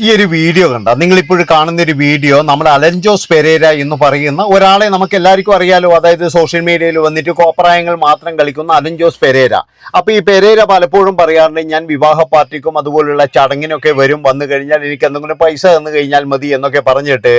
ഈ ഒരു വീഡിയോ കണ്ട നിങ്ങളിപ്പോഴും കാണുന്ന ഒരു വീഡിയോ നമ്മൾ അലൻ ജോസ് പെരേര എന്ന് പറയുന്ന ഒരാളെ നമുക്ക് എല്ലാവർക്കും അറിയാലോ. അതായത് സോഷ്യൽ മീഡിയയിൽ വന്നിട്ട് കോപ്രായങ്ങൾ മാത്രം കളിക്കുന്ന അലൻ ജോസ് പെരേര. അപ്പൊ ഈ പെരേര പലപ്പോഴും പറയാറുണ്ട്, ഞാൻ വിവാഹ പാർട്ടിക്കും അതുപോലുള്ള ചടങ്ങിനൊക്കെ വന്നു കഴിഞ്ഞാൽ എനിക്ക് എന്തെങ്കിലും പൈസ തന്നു കഴിഞ്ഞാൽ മതി എന്നൊക്കെ പറഞ്ഞിട്ട്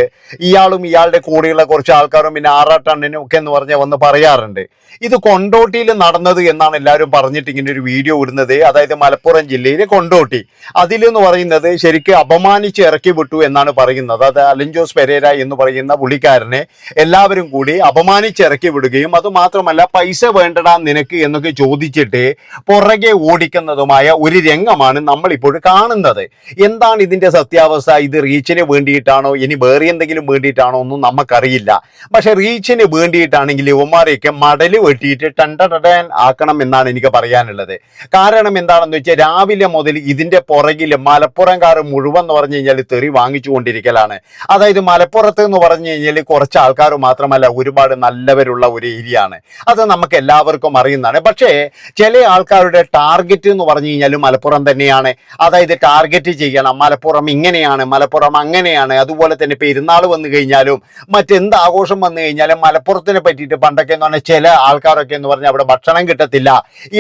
ഇയാളും ഇയാളുടെ കൂടെയുള്ള കുറച്ച് ആൾക്കാരും പിന്നെ ആറാട്ടണ്ണനും ഒക്കെ എന്ന് പറഞ്ഞ് വന്ന് പറയാറുണ്ട്. ഇത് കൊണ്ടോട്ടിയിൽ നടന്നത് എന്നാണ് എല്ലാവരും പറഞ്ഞിട്ട് ഇങ്ങനെ ഒരു വീഡിയോ ഇടുന്നത്. അതായത് മലപ്പുറം ജില്ലയിലെ കൊണ്ടോട്ടി. അതിലെന്ന് പറയുന്നത് ശരിക്കും അപമാനിച്ച് ഇറക്കി വിട്ടു എന്നാണ് പറയുന്നത്. അത് അലൻ ജോസ് പെരേര എന്ന് പറയുന്ന പുള്ളിക്കാരനെ എല്ലാവരും കൂടി അപമാനിച്ച് ഇറക്കി വിടുകയും അതുമാത്രമല്ല പൈസ വേണ്ടടാ നിനക്ക് എന്നൊക്കെ ചോദിച്ചിട്ട് പുറകെ ഓടിക്കുന്നതുമായ ഒരു രംഗമാണ് നമ്മളിപ്പോൾ കാണുന്നത്. എന്താണ് ഇതിന്റെ സത്യാവസ്ഥ? ഇത് റീച്ചിന് വേണ്ടിയിട്ടാണോ ഇനി വേറെ എന്തെങ്കിലും വേണ്ടിയിട്ടാണോ ഒന്നും നമുക്കറിയില്ല. പക്ഷെ റീച്ചിന് വേണ്ടിയിട്ടാണെങ്കിൽ ഇവന്മാരെയൊക്കെ മടല് വെട്ടിയിട്ട് ടണ്ടടൻ ആക്കണം എന്നാണ് എനിക്ക് പറയാനുള്ളത്. കാരണം എന്താണെന്ന് വെച്ചാൽ രാവിലെ മുതൽ ഇതിന്റെ പുറകിൽ മലപ്പുറംകാർ മുഴുവൻ എന്ന് പറഞ്ഞു കഴിഞ്ഞാൽ തെറി വാങ്ങിച്ചുകൊണ്ടിരിക്കലാണ്. അതായത് മലപ്പുറത്ത് എന്ന് പറഞ്ഞു കഴിഞ്ഞാൽ കുറച്ച് ആൾക്കാർ മാത്രമല്ല, ഒരുപാട് നല്ലവരുള്ള ഒരു ഏരിയ ആണ്. അത് നമുക്ക് എല്ലാവർക്കും അറിയുന്നതാണ്. പക്ഷേ ചില ആൾക്കാരുടെ ടാർഗറ്റ് എന്ന് പറഞ്ഞു കഴിഞ്ഞാൽ മലപ്പുറം തന്നെയാണ്. അതായത് ടാർഗറ്റ് ചെയ്യണം, മലപ്പുറം ഇങ്ങനെയാണ്, മലപ്പുറം അങ്ങനെയാണ്. അതുപോലെ തന്നെ പെരുന്നാൾ വന്നു കഴിഞ്ഞാലും മറ്റെന്ത് ആഘോഷം വന്നു കഴിഞ്ഞാലും മലപ്പുറത്തിനെ പറ്റിയിട്ട് പണ്ടൊക്കെ എന്ന് പറഞ്ഞാൽ ചില ആൾക്കാരൊക്കെ എന്ന് പറഞ്ഞാൽ അവിടെ ഭക്ഷണം കിട്ടത്തില്ല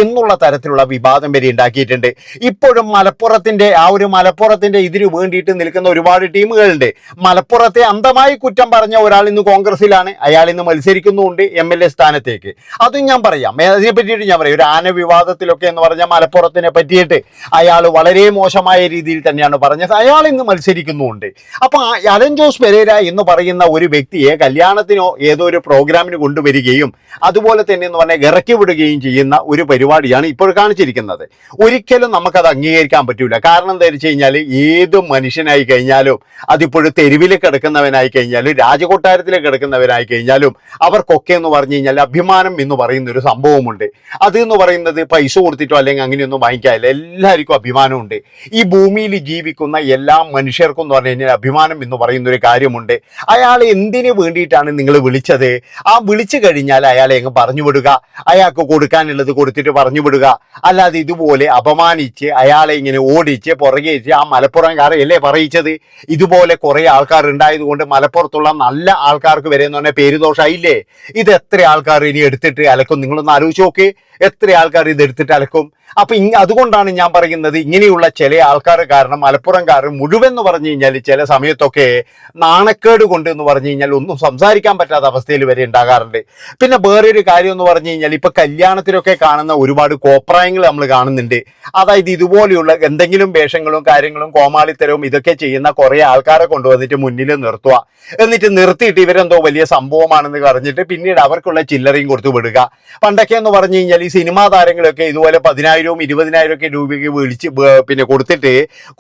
എന്നുള്ള തരത്തിലുള്ള വിവാദം വരെ ഉണ്ടാക്കിയിട്ടുണ്ട്. ഇപ്പോഴും മലപ്പുറത്തിന്റെ ഇതിനു വേണ്ടിയിട്ട് നിൽക്കുന്ന ഒരുപാട് ടീമുകളുണ്ട്. മലപ്പുറത്തെ അന്ധമായി കുറ്റം പറഞ്ഞ ഒരാൾ ഇന്ന് കോൺഗ്രസിലാണ്, അയാൾ ഇന്ന് മത്സരിക്കുന്നുണ്ട് MLA സ്ഥാനത്തേക്ക്. അതും ഞാൻ പറയാം, അതിനെ പറ്റിയിട്ട് ഞാൻ പറയാം. ഒരു ആന വിവാദത്തിലൊക്കെ എന്ന് പറഞ്ഞാൽ മലപ്പുറത്തിനെ പറ്റിയിട്ട് അയാൾ വളരെ മോശമായ രീതിയിൽ തന്നെയാണ് പറഞ്ഞത്. അയാൾ ഇന്ന് മത്സരിക്കുന്നുണ്ട്. അപ്പൊ അലൻ ജോസ് പെരേര എന്ന് പറയുന്ന ഒരു വ്യക്തിയെ കല്യാണത്തിനോ ഏതോ ഒരു പ്രോഗ്രാമിന് കൊണ്ടുവരികയും അതുപോലെ തന്നെ എന്ന് പറഞ്ഞാൽ ഇറക്കി വിടുകയും ചെയ്യുന്ന ഒരു പരിപാടിയാണ് ഇപ്പോൾ കാണിച്ചിരിക്കുന്നത്. ഒരിക്കലും നമുക്കത് അംഗീകരിക്കാൻ പറ്റൂല. കാരണം എന്താ വെച്ച് കഴിഞ്ഞാൽ ഏത് മനുഷ്യനായി കഴിഞ്ഞാലും, അതിപ്പോഴും തെരുവിൽ കിടക്കുന്നവനായി കഴിഞ്ഞാലും രാജകൊട്ടാരത്തിൽ കിടക്കുന്നവനായി കഴിഞ്ഞാലും അവർക്കൊക്കെ എന്ന് പറഞ്ഞു കഴിഞ്ഞാൽ അഭിമാനം എന്ന് പറയുന്ന ഒരു സംഭവമുണ്ട്. അത് എന്ന് പറയുന്നത് പൈസ കൊടുത്തിട്ടോ അല്ലെങ്കിൽ അങ്ങനെയൊന്നും വാങ്ങിക്കാനില്ല. എല്ലാവർക്കും അഭിമാനമുണ്ട്. ഈ ഭൂമിയിൽ ജീവിക്കുന്ന എല്ലാ മനുഷ്യർക്കും എന്ന് പറഞ്ഞു കഴിഞ്ഞാൽ അഭിമാനം എന്ന് പറയുന്ന ഒരു കാര്യമുണ്ട്. അയാൾ എന്തിനു വേണ്ടിയിട്ടാണ് നിങ്ങൾ വിളിച്ചത്? ആ വിളിച്ചു കഴിഞ്ഞാൽ അയാളെ അങ്ങ് പറഞ്ഞു വിടുക, അയാൾക്ക് കൊടുക്കാനുള്ളത് കൊടുത്തിട്ട് പറഞ്ഞു വിടുക. അല്ലാതെ ഇതുപോലെ അപമാനിച്ച് അയാളെ ഇങ്ങനെ ഓടിച്ച് പുറകെ ആ മലപ്പുറംകാരെയല്ലേ പറയിച്ചത്? ഇതുപോലെ കുറെ ആൾക്കാർ ഉണ്ടായത് കൊണ്ട് മലപ്പുറത്തുള്ള നല്ല ആൾക്കാർക്ക് വരെ എന്ന് പറഞ്ഞാൽ പേരുദോഷമായില്ലേ? ഇത് എത്ര ആൾക്കാർ ഇനി എടുത്തിട്ട് അലക്കും? നിങ്ങളൊന്ന് ആലോചിച്ച് നോക്ക്, എത്ര ആൾക്കാർ ഇത് എടുത്തിട്ട് അലക്കും? അപ്പൊ അതുകൊണ്ടാണ് ഞാൻ പറയുന്നത്, ഇങ്ങനെയുള്ള ചില ആൾക്കാർ കാരണം മലപ്പുറംകാർ മുഴുവൻ എന്ന് പറഞ്ഞു കഴിഞ്ഞാൽ ചില സമയത്തൊക്കെ നാണക്കേട് കൊണ്ട് എന്ന് പറഞ്ഞു കഴിഞ്ഞാൽ ഒന്നും സംസാരിക്കാൻ പറ്റാത്ത അവസ്ഥയിൽ വരെ ഉണ്ടാകാറുണ്ട്. പിന്നെ വേറൊരു കാര്യം എന്ന് പറഞ്ഞു കഴിഞ്ഞാൽ ഇപ്പൊ കല്യാണത്തിലൊക്കെ കാണുന്ന ഒരുപാട് കോപ്രായങ്ങൾ നമ്മൾ കാണുന്നുണ്ട്. അതായത് ഇതുപോലെയുള്ള എന്തെങ്കിലും വേഷങ്ങളും കാര്യങ്ങളും കോമാളിത്തരവും ഇതൊക്കെ ചെയ്യുന്ന കുറെ ആൾക്കാരെ കൊണ്ടുവന്നിട്ട് മുന്നിൽ നിർത്തുക. എന്നിട്ട് നിർത്തിയിട്ട് ഇവരെന്തോ വലിയ സംഭവമാണെന്ന് പറഞ്ഞിട്ട് പിന്നീട് അവർക്കുള്ള ചില്ലറയും കൊടുത്തു വിടുക. പണ്ടൊക്കെ എന്ന് പറഞ്ഞു കഴിഞ്ഞാൽ ഈ സിനിമാ താരങ്ങളൊക്കെ ഇതുപോലെ 10,000 20,000 ഒക്കെ രൂപയ്ക്ക് വിളിച്ച് പിന്നെ കൊടുത്തിട്ട്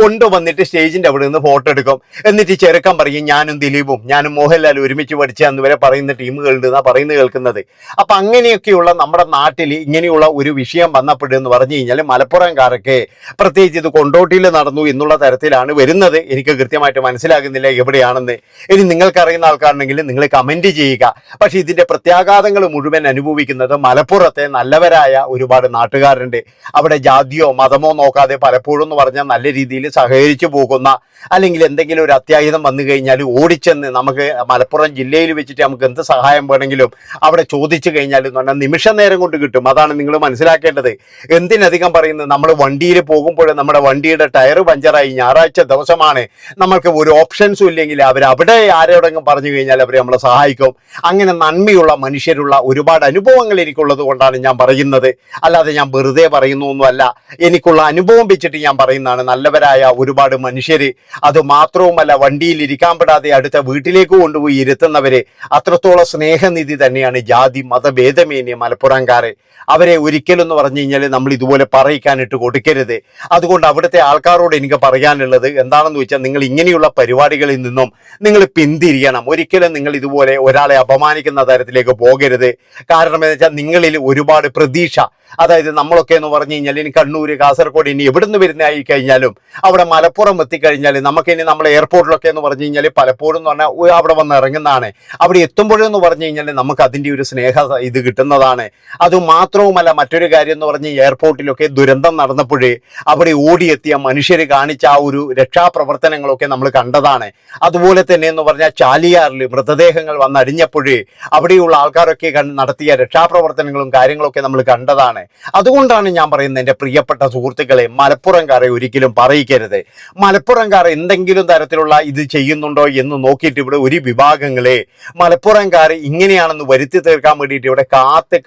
കൊണ്ടുവന്നിട്ട് സ്റ്റേജിന്റെ അവിടെ നിന്ന് ഫോട്ടോ എടുക്കും. എന്നിട്ട് ചെറുക്കം പറയും ഞാനും ദിലീപും ഞാനും മോഹൻലാലും ഒരുമിച്ച് പഠിച്ചാന്ന് വരെ പറയുന്ന ടീമുകളുണ്ട് എന്നാ പറയുന്നത് കേൾക്കുന്നത്. അപ്പൊ അങ്ങനെയൊക്കെയുള്ള നമ്മുടെ നാട്ടിൽ ഇങ്ങനെയുള്ള ഒരു വിഷയം വന്നപ്പെടുമെന്ന് പറഞ്ഞു കഴിഞ്ഞാൽ മലപ്പുറംകാരൊക്കെ പ്രത്യേകിച്ച് ഇത് കൊണ്ടോട്ടിയിൽ നടന്നു എന്നുള്ള തരത്തിലാണ് വരുന്നത്. എനിക്ക് കൃത്യമായിട്ട് മനസ്സിലാകുന്നില്ല എവിടെയാണെന്ന്. ഇനി നിങ്ങൾക്കറിയുന്ന ആൾക്കാരുണ്ടെങ്കിൽ നിങ്ങൾ കമന്റ് ചെയ്യുക. പക്ഷെ ഇതിന്റെ പ്രത്യാഘാതങ്ങൾ മുഴുവൻ അനുഭവിക്കുന്നത് മലപ്പുറത്തെ നല്ലവരായ ഒരുപാട് നാട്ടുകാരുണ്ട്. അവിടെ ജാതിയോ മതമോ നോക്കാതെ പലപ്പോഴും എന്ന് പറഞ്ഞാൽ നല്ല രീതിയിൽ സഹകരിച്ചു പോകുന്ന, അല്ലെങ്കിൽ എന്തെങ്കിലും ഒരു അത്യാഹിതം വന്നു കഴിഞ്ഞാൽ ഓടിച്ചെന്ന് നമുക്ക് മലപ്പുറം ജില്ലയിൽ വെച്ചിട്ട് നമുക്ക് എന്ത് സഹായം വേണമെങ്കിലും അവിടെ ചോദിച്ചു കഴിഞ്ഞാൽ എന്ന് പറഞ്ഞാൽ നിമിഷ നേരം കൊണ്ട് കിട്ടും. അതാണ് നിങ്ങൾ മനസ്സിലാക്കേണ്ടത്. എന്തിനധികം പറയുന്നത്, നമ്മൾ വണ്ടിയിൽ പോകുമ്പോൾ നമ്മുടെ വണ്ടിയുടെ ടയർ പഞ്ചറായി ഞായറാഴ്ച ദിവസമാണ്, നമ്മൾക്ക് ഒരു ഓപ്ഷൻസും ഇല്ലെങ്കിൽ അവരവിടെ ആരോടെങ്കിലും പറഞ്ഞു കഴിഞ്ഞാൽ അവർ നമ്മളെ സഹായിക്കും. അങ്ങനെ നന്മയുള്ള മനുഷ്യരുള്ള ഒരുപാട് അനുഭവങ്ങൾ എനിക്കുള്ളത് കൊണ്ടാണ് ഞാൻ പറയുന്നത്. അല്ലാതെ ഞാൻ വെറുതെ പറയുന്നൊന്നുമല്ല. എനിക്കുള്ള അനുഭവം വെച്ചിട്ട് ഞാൻ പറയുന്നതാണ്. നല്ലവരായ ഒരുപാട് മനുഷ്യര്, അത് മാത്രവുമല്ല വണ്ടിയിൽ ഇരിക്കാൻ പെടാതെ അടുത്ത വീട്ടിലേക്ക് കൊണ്ടുപോയി ഇരുത്തുന്നവര്, അത്രത്തോളം സ്നേഹനിധി തന്നെയാണ് ജാതി മതഭേദമേന്യ മലപ്പുറംകാരെ. അവരെ ഒരിക്കലും എന്ന് പറഞ്ഞു കഴിഞ്ഞാൽ നമ്മൾ ഇതുപോലെ പറയിക്കാനിട്ട് കൊടുക്കരുത്. അതുകൊണ്ട് അവിടുത്തെ ആൾക്കാരോട് എനിക്ക് പറയാനുള്ളത് എന്താണെന്ന് വെച്ചാൽ, നിങ്ങൾ ഇങ്ങനെയുള്ള പരിപാടികളിൽ നിന്നും നിങ്ങൾ പിന്തിരിയണം. ഒരിക്കലും നിങ്ങൾ ഇതുപോലെ ഒരാളെ അപമാനിക്കുന്ന തരത്തിലേക്ക് പോകരുത്. കാരണം എന്താ വെച്ചാൽ നിങ്ങളിൽ ഒരുപാട് പ്രതീക്ഷ അതായത് നമ്മളൊക്കെ എന്ന് പറഞ്ഞു കഴിഞ്ഞാൽ ഇനി കണ്ണൂര് കാസർഗോഡ് ഇനി എവിടുന്ന് വരുന്നതായി കഴിഞ്ഞാലും അവിടെ മലപ്പുറം എത്തിക്കഴിഞ്ഞാൽ നമുക്കിനി നമ്മൾ എയർപോർട്ടിലൊക്കെ എന്ന് പറഞ്ഞു കഴിഞ്ഞാൽ പലപ്പോഴും എന്ന് പറഞ്ഞാൽ അവിടെ വന്ന് ഇറങ്ങുന്നതാണ്. അവിടെ എത്തുമ്പോഴെന്ന് പറഞ്ഞു കഴിഞ്ഞാൽ നമുക്ക് അതിൻ്റെ ഒരു സ്നേഹ ഇത് കിട്ടുന്നതാണ്. അതുമാത്രവുമല്ല, മറ്റൊരു കാര്യം എന്ന് പറഞ്ഞ് എയർപോർട്ടിലൊക്കെ ദുരന്തം നടന്നപ്പോഴേ അവിടെ ഓടിയെത്തിയ മനുഷ്യർ കാണിച്ച ആ ഒരു രക്ഷാപ്രവർത്തനങ്ങളൊക്കെ നമ്മൾ കണ്ടതാണ്. അതുപോലെ തന്നെ എന്ന് പറഞ്ഞാൽ ചാലിയാറിൽ മൃതദേഹങ്ങൾ വന്നടിഞ്ഞപ്പോഴേ അവിടെയുള്ള ആൾക്കാരൊക്കെ നടത്തിയ രക്ഷാപ്രവർത്തനങ്ങളും കാര്യങ്ങളൊക്കെ നമ്മൾ കണ്ടതാണ്. അതുകൊണ്ടാണ് ഞാൻ പറയുന്നത്, എൻ്റെ പ്രിയപ്പെട്ട സുഹൃത്തുക്കളെ, മലപ്പുറംകാരെ ഒരിക്കലും പറയിക്കരുത്. മലപ്പുറംകാർ എന്തെങ്കിലും തരത്തിലുള്ള ഇത് ചെയ്യുന്നുണ്ടോ എന്ന് നോക്കിയിട്ട് ഇവിടെ ഒരു വിഭാഗങ്ങളെ മലപ്പുറംകാർ ഇങ്ങനെയാണെന്ന് വരുത്തി തീർക്കാൻ വേണ്ടിയിട്ട് ഇവിടെ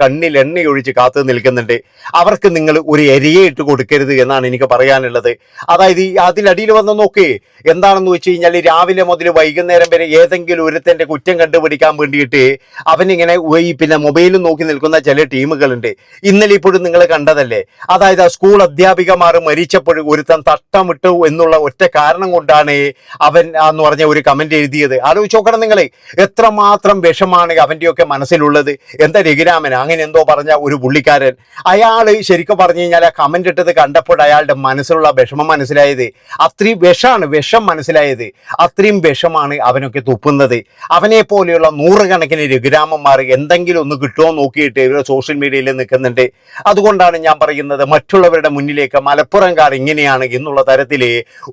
കണ്ണിൽ എണ്ണയൊഴിച്ച് കാത്തു നിൽക്കുന്നുണ്ട്. അവർക്ക് നിങ്ങൾ ഒരു എരിയെ ഇട്ട് കൊടുക്കരുത് എന്നാണ് എനിക്ക് പറയാനുള്ളത്. അതായത് അതിലടിയിൽ വന്ന് നോക്കേ, എന്താണെന്ന് വെച്ച് കഴിഞ്ഞാൽ രാവിലെ മുതൽ വൈകുന്നേരം വരെ ഏതെങ്കിലും ഒരുത്തൻ്റെ കുറ്റം കണ്ടുപിടിക്കാൻ വേണ്ടിയിട്ട് അവനിങ്ങനെ പിന്നെ മൊബൈലും നോക്കി നിൽക്കുന്ന ചില ടീമുകളുണ്ട്. ഇന്നലെ ഇപ്പോഴും നിങ്ങൾ കണ്ടതല്ലേ, അതായത് ആ സ്കൂൾ അധ്യാപികമാർ മരിച്ചപ്പോഴും ഒരുത്തൻ തട്ടമിട്ടു എന്നുള്ള ഒറ്റ കാരണം കൊണ്ടാണ് അവൻ എന്ന് പറഞ്ഞ ഒരു കമന്റ് എഴുതിയത്. ആലോചിച്ച് നോക്കണം നിങ്ങൾ, എത്രമാത്രം വിഷമാണ് അവൻ്റെയൊക്കെ മനസ്സിലുള്ളത്. എന്താ രഘുരാമൻ അങ്ങനെ എന്തോ പറഞ്ഞ ഒരു പുള്ളിക്കാരൻ, അയാൾ ശരിക്കും പറഞ്ഞു കഴിഞ്ഞാൽ ആ കമന്റ് ഇട്ടത് കണ്ടപ്പോൾ അയാളുടെ മനസ്സിലുള്ള വിഷമം മനസ്സിലായത്. അത്രയും വിഷം മനസ്സിലായത്. അത്രയും വിഷമാണ് അവനൊക്കെ തുപ്പുന്നത്. അവനെ പോലെയുള്ള നൂറുകണക്കിന് രഘുരാമന്മാർ എന്തെങ്കിലും ഒന്ന് കിട്ടുമോ നോക്കിയിട്ട് ഇവരുടെ സോഷ്യൽ മീഡിയയിൽ നിൽക്കുന്നുണ്ട്. അതുകൊണ്ടാണ് ഞാൻ പറയുന്നത്, മറ്റുള്ളവരുടെ മുന്നിലേക്ക് മലപ്പുറംകാർ ഇങ്ങനെയാണ് എന്നുള്ള തരത്തിൽ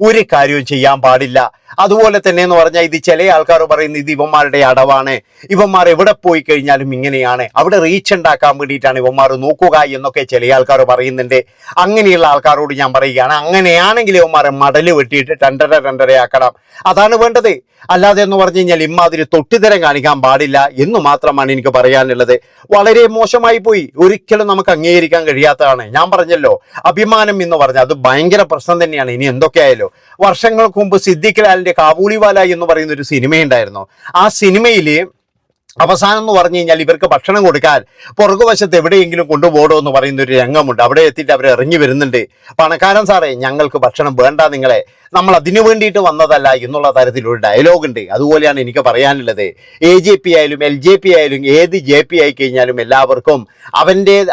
ഒരു കാര്യവും ചെയ്യാൻ പാടില്ല. അതുപോലെ തന്നെ എന്ന് പറഞ്ഞാൽ ഇത് ചില ആൾക്കാർ പറയുന്നത് ഇത് ഇവന്മാരുടെ അടവാണ്, ഇവന്മാർ എവിടെ പോയി കഴിഞ്ഞാലും ഇങ്ങനെയാണ്, അവിടെ റീച്ച് ഉണ്ടാക്കാൻ വേണ്ടിയിട്ടാണ് ഇവന്മാർ നോക്കുക എന്നൊക്കെ ചില ആൾക്കാർ പറയുന്നുണ്ട്. അങ്ങനെയുള്ള ആൾക്കാരോട് ഞാൻ പറയുകയാണ്, അങ്ങനെയാണെങ്കിൽ ഇവന്മാരെ മടല് വെട്ടിയിട്ട് രണ്ടരയാക്കണം. അതാണ് വേണ്ടത്. അല്ലാതെ എന്ന് പറഞ്ഞു കഴിഞ്ഞാൽ ഇമ്മാതിരി തൊട്ടിത്തരം കാണിക്കാൻ പാടില്ല എന്ന് മാത്രമാണ് എനിക്ക് പറയാനുള്ളത്. വളരെ മോശമായി പോയി, ഒരിക്കലും നമുക്ക് അംഗീകരിക്കാൻ കഴിയാത്തതാണ്. ഞാൻ പറഞ്ഞല്ലോ, അഭിമാനം എന്ന് പറഞ്ഞാൽ അത് ഭയങ്കര പ്രശ്നം തന്നെയാണ്. ഇനി എന്തൊക്കെയായാലോ, വർഷങ്ങൾക്ക് മുമ്പ് സിദ്ദിഖ് ലാലിന്റെ കാബൂളിവാല എന്ന് പറയുന്ന ഒരു സിനിമയുണ്ടായിരുന്നു. ആ സിനിമയിൽ അവസാനം എന്ന് പറഞ്ഞു കഴിഞ്ഞാൽ ഇവർക്ക് ഭക്ഷണം കൊടുക്കാൻ പുറകുവശത്ത് എവിടെയെങ്കിലും കൊണ്ടുപോകണോ എന്ന് പറയുന്ന ഒരു രംഗമുണ്ട്. അവിടെ എത്തിയിട്ട് അവർ ഇറങ്ങി വരുന്നുണ്ട്, പണക്കാരൻ സാറേ ഞങ്ങൾക്ക് ഭക്ഷണം വേണ്ട, നമ്മൾ അതിനു വേണ്ടിയിട്ട് വന്നതല്ല എന്നുള്ള തരത്തിലൊരു ഡയലോഗ് ഉണ്ട്. അതുപോലെയാണ് എനിക്ക് പറയാനുള്ളത്. AJP ആയാലും LJP ആയാലും ഏത് JP ആയി കഴിഞ്ഞാലും എല്ലാവർക്കും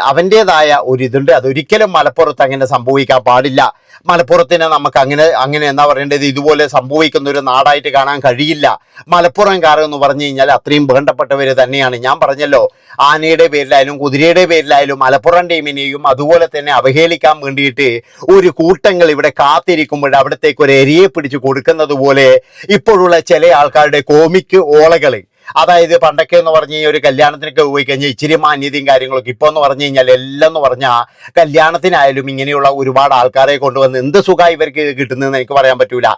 അവൻ്റേതായ ഒരിതുണ്ട്. അതൊരിക്കലും മലപ്പുറത്ത് അങ്ങനെ സംഭവിക്കാൻ പാടില്ല. മലപ്പുറത്തിന് നമുക്ക് അങ്ങനെ എന്താ പറയേണ്ടത്, ഇതുപോലെ സംഭവിക്കുന്ന ഒരു നാടായിട്ട് കാണാൻ കഴിയില്ല. മലപ്പുറംകാർ എന്ന് പറഞ്ഞു കഴിഞ്ഞാൽ അത്രയും വേണ്ടപ്പെട്ടവർ തന്നെയാണ്. ഞാൻ പറഞ്ഞല്ലോ, ആനയുടെ പേരിലായാലും കുതിരയുടെ പേരിലായാലും മലപ്പുറം ടീമിനെയും അതുപോലെ തന്നെ അവഹേളിക്കാൻ വേണ്ടിയിട്ട് ഒരു കൂട്ടങ്ങൾ ഇവിടെ കാത്തിരിക്കുമ്പോൾ അവിടത്തേക്ക് ഒരു എരിയെ പിടിച്ച് കൊടുക്കുന്നത് പോലെ ഇപ്പോഴുള്ള ചില ആൾക്കാരുടെ കോമിക്ക് ഓളകൾ, അതായത് പണ്ടൊക്കെ എന്ന് പറഞ്ഞു കഴിഞ്ഞാൽ ഒരു കല്യാണത്തിനൊക്കെ പോയി കഴിഞ്ഞാൽ ഇച്ചിരി മാന്യതയും കാര്യങ്ങളൊക്കെ, ഇപ്പോൾ എന്ന് പറഞ്ഞു കഴിഞ്ഞാൽ എല്ലാം എന്ന് പറഞ്ഞാൽ കല്യാണത്തിനായാലും ഇങ്ങനെയുള്ള ഒരുപാട് ആൾക്കാരെ കൊണ്ടുവന്ന് എന്ത് സുഖമാണ് ഇവർക്ക് കിട്ടുന്നതെന്ന് എനിക്ക് പറയാൻ പറ്റൂല.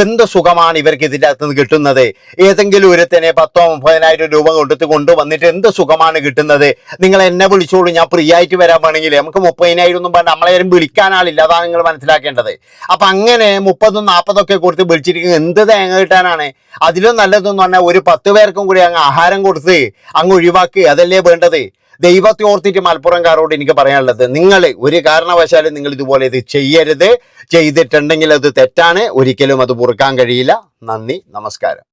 എന്ത് സുഖമാണ് ഇവർക്ക് ഇതിൻ്റെ അകത്ത് നിന്ന് കിട്ടുന്നത്. ഏതെങ്കിലും ഒരുത്തനെ 10,000-30,000 രൂപ കൊണ്ടുവന്നിട്ട് എന്ത് സുഖമാണ് കിട്ടുന്നത്. നിങ്ങൾ എന്നെ വിളിച്ചോളൂ, ഞാൻ ഫ്രീ ആയിട്ട് വരാൻ വേണമെങ്കിൽ. നമുക്ക് 30,000 ഒന്നും പറഞ്ഞാൽ നമ്മളെ വിളിക്കാനാളില്ല, അതാണ് നിങ്ങൾ മനസ്സിലാക്കേണ്ടത്. അപ്പം അങ്ങനെ 30-40 കൊടുത്ത് വിളിച്ചിരിക്കുന്നത് എന്ത് തേങ്ങ കിട്ടാനാണ്. അതിലും നല്ലതെന്ന് പറഞ്ഞാൽ ഒരു 10 പേർക്കും കൂടി അങ്ങ് ആഹാരം കൊടുത്ത് അങ്ങ് ഒഴിവാക്കി, അതല്ലേ വേണ്ടത്. ദൈവത്തെ ഓർത്തിട്ട് മലപ്പുറംകാരോട് എനിക്ക് പറയാനുള്ളത്, നിങ്ങൾ ഒരു കാരണവശാലും നിങ്ങൾ ഇതുപോലെ ഇത് ചെയ്യരുത്. ചെയ്തിട്ടുണ്ടെങ്കിൽ അത് തെറ്റാണ്, ഒരിക്കലും അത് പൊറുക്കാൻ കഴിയില്ല. നന്ദി, നമസ്കാരം.